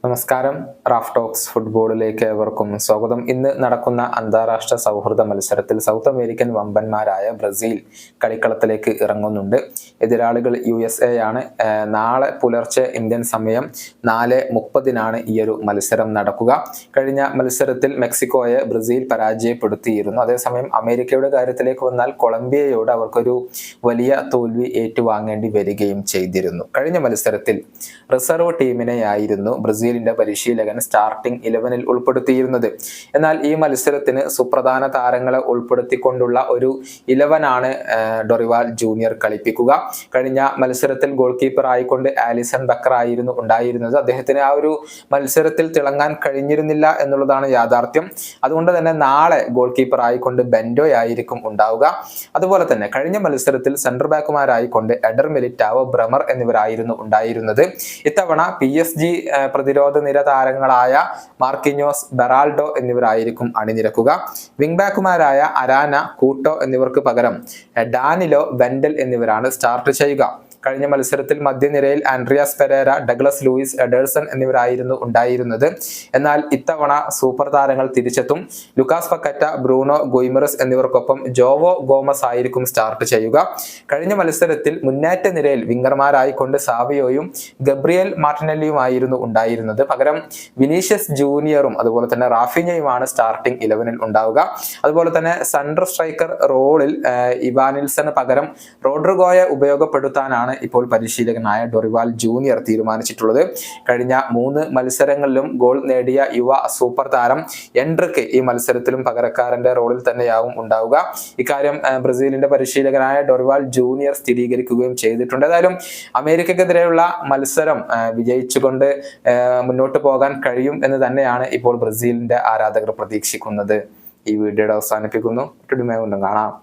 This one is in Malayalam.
നമസ്കാരം. റാഫ് ടോക്സ് ഫുട്ബോളിലേക്ക് ഏവർക്കും സ്വാഗതം. ഇന്ന് നടക്കുന്ന അന്താരാഷ്ട്ര സൗഹൃദ മത്സരത്തിൽ സൗത്ത് അമേരിക്കൻ വമ്പന്മാരായ ബ്രസീൽ കളിക്കളത്തിലേക്ക് ഇറങ്ങുന്നുണ്ട്. എതിരാളികൾ USA ആണ്. നാളെ പുലർച്ചെ ഇന്ത്യൻ സമയം 4:30 ഈ ഒരു മത്സരം നടക്കുക. കഴിഞ്ഞ മത്സരത്തിൽ മെക്സിക്കോയെ ബ്രസീൽ പരാജയപ്പെടുത്തിയിരുന്നു. അതേസമയം അമേരിക്കയുടെ കാര്യത്തിലേക്ക് വന്നാൽ കൊളംബിയയോട് അവർക്കൊരു വലിയ തോൽവി ഏറ്റുവാങ്ങേണ്ടി വരികയും ചെയ്തിരുന്നു. കഴിഞ്ഞ മത്സരത്തിൽ റിസർവ് ടീമിനെയായിരുന്നു ബ്രസീലിന്റെ പരിശീലകൻ സ്റ്റാർട്ടിംഗ് 11-ൽ ഉൾപ്പെടുത്തിയിരുന്നത്. എന്നാൽ ഈ മത്സരത്തിന് സുപ്രധാന താരങ്ങളെ ഉൾപ്പെടുത്തിക്കൊണ്ടുള്ള ഒരു 11 ആണ് ഡൊറിവാൽ ജൂനിയർ കളിപ്പിക്കുക. കഴിഞ്ഞ മത്സരത്തിൽ ഗോൾ കീപ്പർ ആയിക്കൊണ്ട് ആലിസൺ ബക്കർ ആയിരുന്നു ഉണ്ടായിരുന്നത്. അദ്ദേഹത്തിന് ആ ഒരു മത്സരത്തിൽ തിളങ്ങാൻ കഴിഞ്ഞിരുന്നില്ല എന്നുള്ളതാണ് യാഥാർത്ഥ്യം. അതുകൊണ്ട് തന്നെ നാളെ ഗോൾ കീപ്പർ ആയിക്കൊണ്ട് ബെൻഡോ ആയിരിക്കും ഉണ്ടാവുക. അതുപോലെ തന്നെ കഴിഞ്ഞ മത്സരത്തിൽ സെന്റർ ബാക്കുമാരായിക്കൊണ്ട് എഡർ മിലിറ്റാവോ, ബ്രമർ എന്നിവരായിരുന്നു ഉണ്ടായിരുന്നത്. ഇത്തവണ PSG പ്രതിരോധ നിര താരങ്ങളായ മാർക്കിഞ്ഞോസ്, ബെറാൾഡോ എന്നിവരായിരിക്കും അണിനിരക്കുക. വിംഗ് ബാക്കുമാരായ അരാന, കൂട്ടോ എന്നിവർക്ക് പകരം ഡാനിലോ, വെൻഡൽ എന്നിവരാണ് സ്റ്റാർട്ട് ചെയ്യുക. കഴിഞ്ഞ മത്സരത്തിൽ മധ്യനിരയിൽ Andreas Pereira, Douglas Luiz, Ederson എന്നിവരായിരുന്നു ഉണ്ടായിരുന്നത്. എന്നാൽ ഇത്തവണ സൂപ്പർ താരങ്ങൾ തിരിച്ചെത്തും. ലുക്കാസ് പക്കറ്റ, ബ്രൂണോ ഗുയിമറസ് എന്നിവർക്കൊപ്പം ജോവോ ഗോമസ് ആയിരിക്കും സ്റ്റാർട്ട് ചെയ്യുക. കഴിഞ്ഞ മത്സരത്തിൽ മുന്നേറ്റ നിരയിൽ വിംഗർമാരായിക്കൊണ്ട് സാവിയോയും ഗബ്രിയേൽ മാർട്ടിനെല്ലിയുമായിരുന്നു ഉണ്ടായിരുന്നത്. പകരം വിനീഷ്യസ് ജൂനിയറും അതുപോലെ തന്നെ റാഫിഞ്ഞയുമാണ് സ്റ്റാർട്ടിംഗ് 11-ൽ ഉണ്ടാവുക. അതുപോലെ തന്നെ സെൻട്രൽ സ്ട്രൈക്കർ റോളിൽ ഇവാനിൽസന് പകരം റോഡ്രിഗോയെ ഉപയോഗപ്പെടുത്താനാണ് ഇപ്പോൾ പരിശീലകനായ ഡൊറിവാൽ ജൂനിയർ തീരുമാനിച്ചിട്ടുള്ളത്. കഴിഞ്ഞ 3 മത്സരങ്ങളിലും ഗോൾ നേടിയ യുവ സൂപ്പർ താരം എൻട്രിക്ക് ഈ മത്സരത്തിലും പകരക്കാരന്റെ റോളിൽ തന്നെയാവും ഉണ്ടാവുക. ഇക്കാര്യം ബ്രസീലിന്റെ പരിശീലകനായ ഡൊറിവാൽ ജൂനിയർ സ്ഥിരീകരിക്കുകയും ചെയ്തിട്ടുണ്ട്. ഏതായാലും അമേരിക്കക്കെതിരെയുള്ള മത്സരം വിജയിച്ചുകൊണ്ട് മുന്നോട്ട് പോകാൻ കഴിയും എന്ന് തന്നെയാണ് ഇപ്പോൾ ബ്രസീലിന്റെ ആരാധകർ പ്രതീക്ഷിക്കുന്നത്. ഈ വീഡിയോയുടെ അവസാനിപ്പിക്കുന്നു. കാണാം.